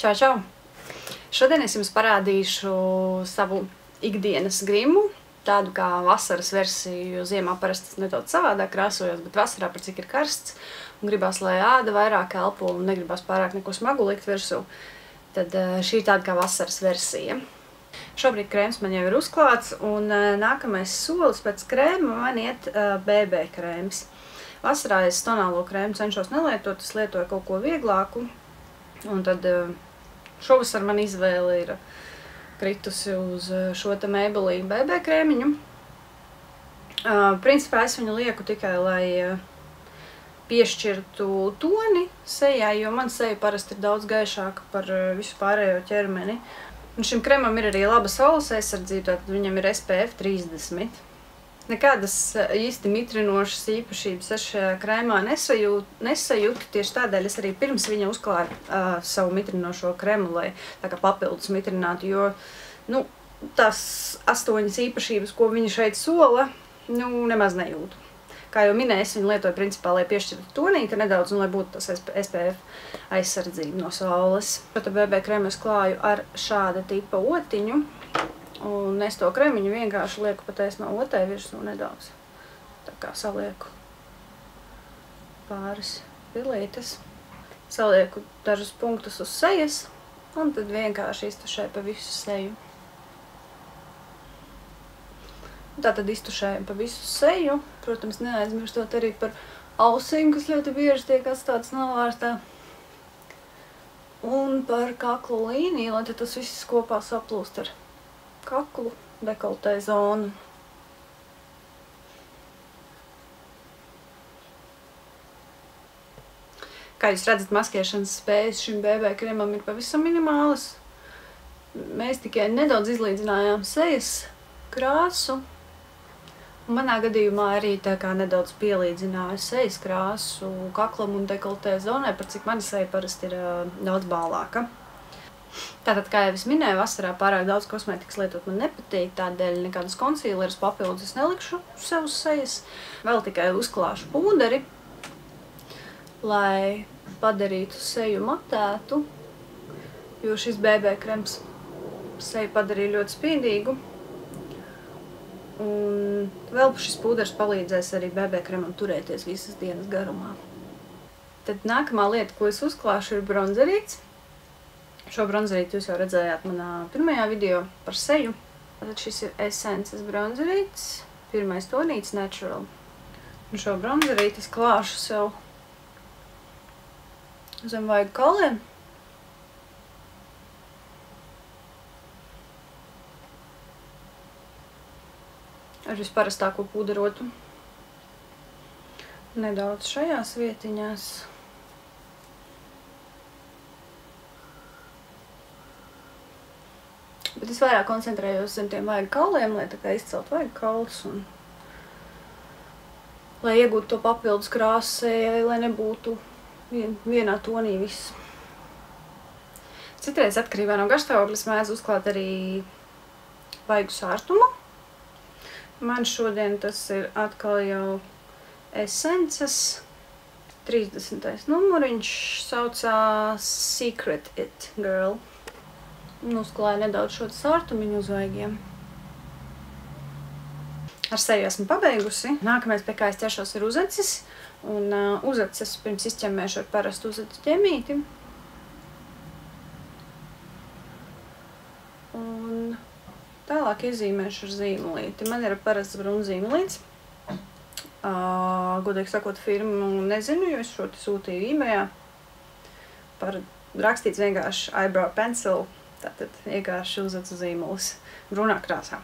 Čau, čau! Šodien es jums parādīšu savu ikdienas grimu, tādu kā vasaras versiju, jo ziemā parasti nedaudz savādāk krāsojos, bet vasarā par cik ir karsts un gribās, lai āda vairāk elpo un negribās pārāk neko smagu likt virsū, tad šī ir tāda kā vasaras versija. Šobrīd krēms man jau ir uzklāts un nākamais solis pēc krēma man iet BB krēms. Vasarā es tonālo krēmu cenšos nelietot, es lietoju kaut ko vieglāku. Un tad šovasar man izvēle ir kritusi uz šo te Maybelline BB krēmiņu. Principā es viņu lieku tikai, lai piešķirtu toni sejai, jo man seja parasti ir daudz gaišāka par visu pārējo ķermeni. Un šim kremam ir arī laba saules aizsardzība, tātad viņam ir SPF 30. Nekādas īsti mitrinošas īpašības es šajā krēmā nesajūtu, tieši tādēļ es arī pirms viņa uzklāju savu mitrinošo kremu, lai tā kā papildus mitrinātu, jo tās 8 īpašības, ko viņa šeit sola, nemaz nejūtu. Kā jau minēju, es viņu lietoju principā, lai piešķirtu tonīti nedaudz un lai būtu tas SPF aizsardzība no saules. Šo BB krēmu es klāju ar šāda tipa otiņu. Un es to kremiņu vienkārši lieku pateic no otē virsū nedaudz. Tā kā salieku pāris pilītes. Salieku dažus punktus uz sejas un tad vienkārši iztušēju pa visu seju. Tātad iztušēju pa visu seju. Protams, neaizmirstot arī par ausīm, kas ļoti bieži tiek atstātas novārstā. Un par kaklu līniju, lai tas viss kopā saplūst ar kaklu, dekoltē zonu. Kā jūs redzat, maskēšanas spējas šim BB kremam ir pavisam minimālas. Mēs tikai nedaudz izlīdzinājām sejas krāsu. Un manā gadījumā arī tā kā nedaudz pielīdzināju sejas krāsu kaklam un dekoltē zonai, par cik mana seja parasti ir daudz bālāka. Tātad, kā jau es minēju, vasarā pārāk daudz kosmētikas lietot man nepatīk, tādēļ nekādas konsīleres papildus es nelikšu sev uz sejas. Vēl tikai uzklāšu pūderi, lai padarītu seju matētu, jo šis BB krems seju padarīja ļoti spīdīgu. Un vēl šis pūderis palīdzēs arī BB kremam turēties visas dienas garumā. Tad nākamā lieta, ko es uzklāšu, ir bronzerīts. Šo bronzerīti jūs jau redzējāt manā pirmajā video par seju. Tad šis ir Essences bronzerīts, pirmais tonīts Natural. Un šo bronzerīti es klāšu sev zem vaigu kauliem. Ar visparastāko pūderotu. Nedaudz šajās vietiņās. Bet es vairāk koncentrējos zem tiem vaigu kauliem, lai tā kā izcelt vaigu kaulus un lai iegūtu to papildus krāsu sejai, lai nebūtu vienā tonī viss. Citreiz atkarībā no garšstāvokļa mēdz uzklāt arī vaigu sārtumu. Man šodien tas ir atkal jau Essences 30. numuriņš, saucās Secret It Girl. Un uzklāju nedaudz šo sārtumiņu uz vaigiem. Ar seju esmu pabeigusi. Nākamais, pie kā es ķeršos, ir uzacis. Un uzacis pirms izķemmēšu ar parastu uzacis ķemīti. Un tālāk iezīmēšu ar zīmelīti. Man ir parasts brūns zīmelīts. Godīgi sakot, firmu nezinu, jo es šo te sūtīju eBayā. Rakstīts vienkārši eyebrow pencil. Tātad vienkārši uzacu zīmolis brūnā krāsā.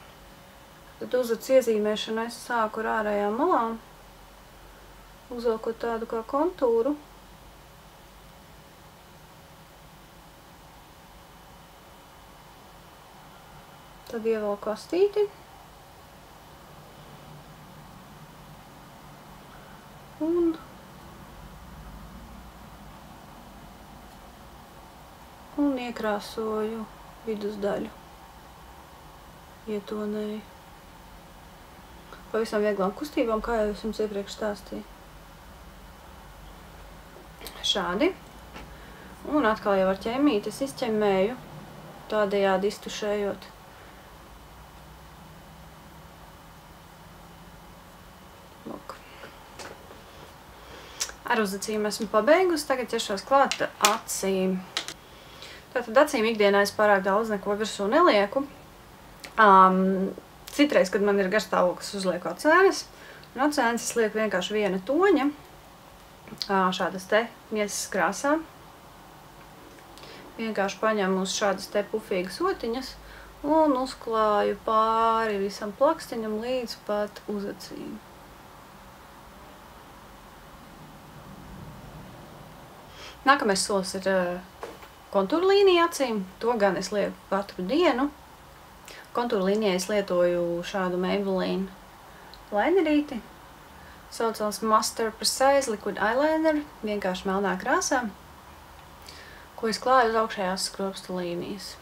Tad uzacu iezīmēšanu es sāku ar ārējām malām, uzvelkot tādu kā kontūru. Tad ievelku astīti. Un iekrāsoju vidusdaļu. Ietonēju. Pavisam vieglām kustībām, kā jau es jums iepriekš stāstīju. Šādi. Un atkal jau ar ķemmītes izķemmēju, tādējādi iztušējot. Lūk. Ar uzacīm esmu pabeigusi, tagad ķeršos klāt acīm. Tātad acīm ikdienā es pārāk daudz neko virsū nelieku. Citreiz, kad man ir garstāvoklis, uzlieku acēnes. Un acēnes es lieku vienkārši viena toņa. Šādas te miesas krāsā. Vienkārši paņemu uz šādas te pufīgas otiņas un uzklāju pāri visam plakstiņam līdz pat uzacīm. Nākamais solis ir kontūra līnija acīm. To gan es lieku katru dienu. Kontūra līnijai es lietoju šādu Maybelline linerīti. Saucās Master Precise Liquid Eyeliner, vienkārši melnā krāsā, ko es klāju uz augšējās skropstu līnijas.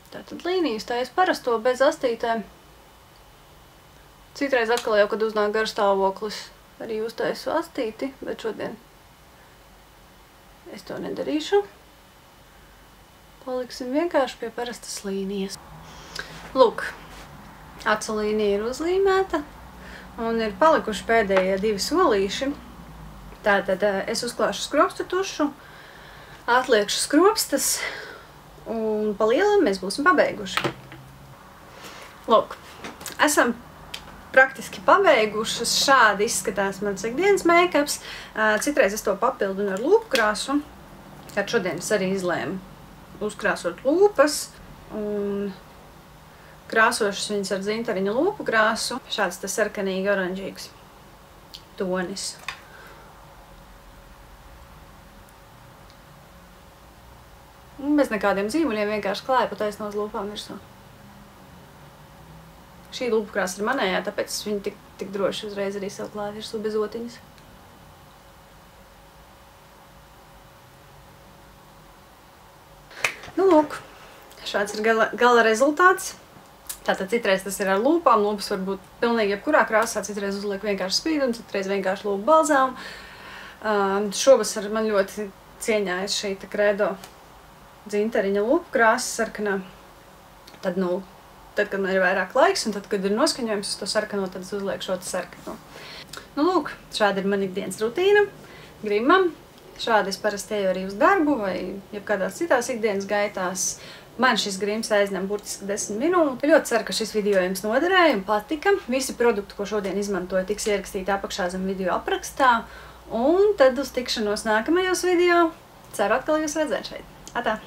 Tātad līnijas taisa parasto bez astītēm. Citreiz atkal jau, kad uznāk garstāvoklis, arī uztaisu astīti, bet šodien es to nedarīšu. Paliksim vienkārši pie parastas līnijas. Lūk, acu līnija ir uzlīmēta un ir palikuši pēdējie 2 solīši. Tātad es uzklāšu skropstu tušu, atliekšu skropstas. Un pa lielam mēs būsim pabeiguši. Lūk, esam praktiski pabeigušas. Šādi izskatās mans ikdienas make-ups. Citreiz es to papildinu ar lūpu krāsu. Kad šodien es arī izlēmu uzkrāsot lūpas un krāsošas viņas ar dzintariņa lūpu krāsu. Šāds tas sarkanīgi oranžīgs tonis. Bez nekādiem zīmuļiem vienkārši klāja pa taisno uz lūpām virsū. Šī lūpu krāsa ir manējā, tāpēc es viņu tik droši uzreiz arī sev klāju virsū bez otiņas. Nu, lūk, šāds ir gala rezultāts. Tātad citreiz tas ir ar lūpām. Lūpas var būt pilnīgi jebkurā krāsā. Citreiz uzliek vienkārši spīdu un citreiz vienkārši lūpu balzām. Šovasar man ļoti cieņājas šī Credo dzintariņa lūpu krāsa sarkanā. Tad, kad man ir vairāk laiks un tad, kad ir noskaņojums uz to sarkano, tad es uzlieku šo sarkano. Nu, lūk, šāda ir man ikdienas rutīna grimam. Šādi es parasti eju arī uz darbu vai jebkādās citās ikdienas gaitās. Man šis grims aizņem burtiski 10 minūtes. Ļoti ceru, ka šis video jums noderēja un patika. Visi produkti, ko šodien izmantoju, tiks ierakstīti apakšā zem video aprakstā. Un tad uz tikšanos nākamajos video. Ceru atkal jūs redzēt šeit. Atā!